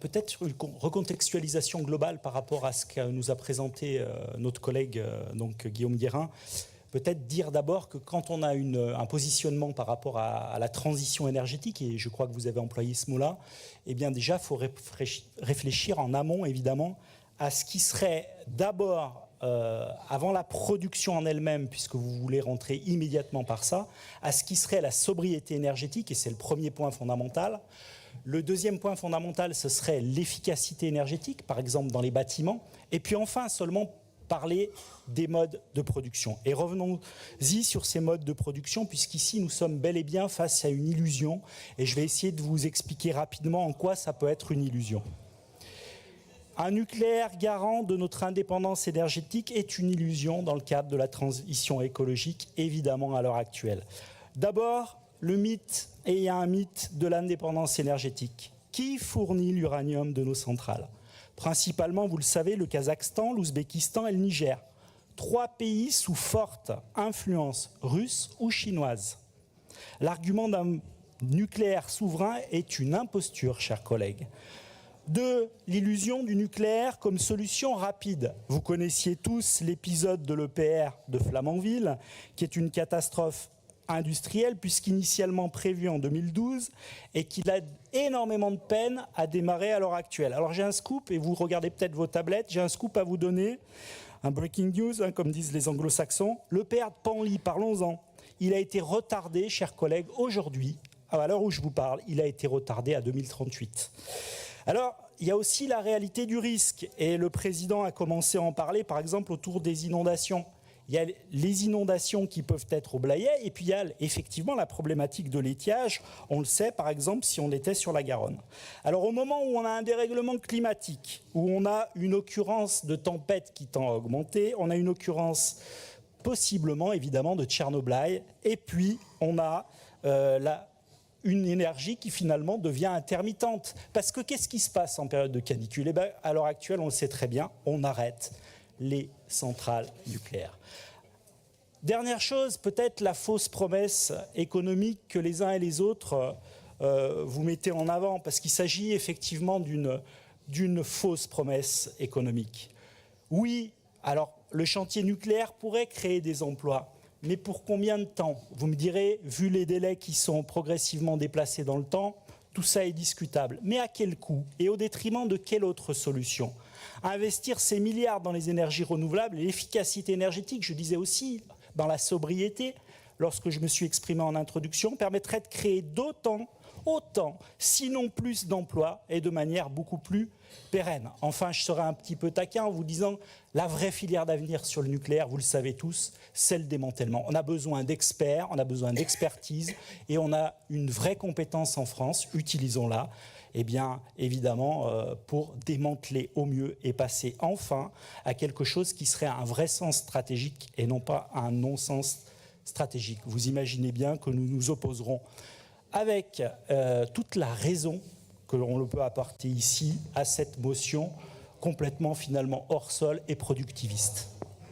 peut-être sur une recontextualisation globale par rapport à ce que nous a présenté notre collègue donc Guillaume Guérin. Peut-être dire d'abord que quand on a un positionnement par rapport à la transition énergétique, et je crois que vous avez employé ce mot-là, eh bien déjà, il faut réfléchir en amont, évidemment, à ce qui serait d'abord, avant la production en elle-même, puisque vous voulez rentrer immédiatement par ça, à ce qui serait la sobriété énergétique, et c'est le premier point fondamental. Le deuxième point fondamental, ce serait l'efficacité énergétique, par exemple dans les bâtiments, et puis enfin seulement parler des modes de production. Et revenons-y sur ces modes de production, puisqu'ici, nous sommes bel et bien face à une illusion, et je vais essayer de vous expliquer rapidement en quoi ça peut être une illusion. Un nucléaire garant de notre indépendance énergétique est une illusion dans le cadre de la transition écologique, évidemment, à l'heure actuelle. D'abord, le mythe, et il y a un mythe de l'indépendance énergétique. Qui fournit l'uranium de nos centrales ? Principalement, vous le savez, le Kazakhstan, l'Ouzbékistan et le Niger. 3 pays sous forte influence russe ou chinoise. L'argument d'un nucléaire souverain est une imposture, chers collègues. 2. L'illusion du nucléaire comme solution rapide. Vous connaissiez tous l'épisode de l'EPR de Flamanville, qui est une catastrophe industrielle, puisqu'initialement prévu en 2012, et qu'il a énormément de peine à démarrer à l'heure actuelle. Alors j'ai un scoop, et vous regardez peut-être vos tablettes, j'ai un scoop à vous donner, un breaking news, comme disent les anglo-saxons. L'EPR de Penly, parlons-en, il a été retardé, chers collègues, aujourd'hui, à l'heure où je vous parle, il a été retardé à 2038. Alors, il y a aussi la réalité du risque, et le président a commencé à en parler, par exemple, autour des inondations. Il y a les inondations qui peuvent être au Blayais, et puis il y a effectivement la problématique de l'étiage. On le sait, par exemple, si on était sur la Garonne. Alors, au moment où on a un dérèglement climatique, où on a une occurrence de tempête qui tend à augmenter, on a une occurrence possiblement, évidemment, de Tchernobyl, et puis on a une énergie qui finalement devient intermittente. Parce que qu'est-ce qui se passe en période de canicule ? Eh bien, à l'heure actuelle, on le sait très bien, on arrête les centrales nucléaires. Dernière chose, peut-être la fausse promesse économique que les uns et les autres vous mettez en avant, parce qu'il s'agit effectivement d'une fausse promesse économique. Oui, alors le chantier nucléaire pourrait créer des emplois, mais pour combien de temps ? Vous me direz, vu les délais qui sont progressivement déplacés dans le temps, tout ça est discutable. Mais à quel coût ? Et au détriment de quelle autre solution ? Investir ces milliards dans les énergies renouvelables et l'efficacité énergétique, je disais aussi, dans la sobriété, lorsque je me suis exprimé en introduction, permettrait de créer autant, sinon plus d'emplois et de manière beaucoup plus pérenne. Enfin, je serai un petit peu taquin en vous disant, la vraie filière d'avenir sur le nucléaire, vous le savez tous, c'est le démantèlement. On a besoin d'experts, on a besoin d'expertise et on a une vraie compétence en France, utilisons-la. Eh bien, évidemment, pour démanteler au mieux et passer enfin à quelque chose qui serait un vrai sens stratégique et non pas un non-sens stratégique. Vous imaginez bien que nous nous opposerons avec toute la raison que l'on peut apporter ici à cette motion complètement finalement hors sol et productiviste.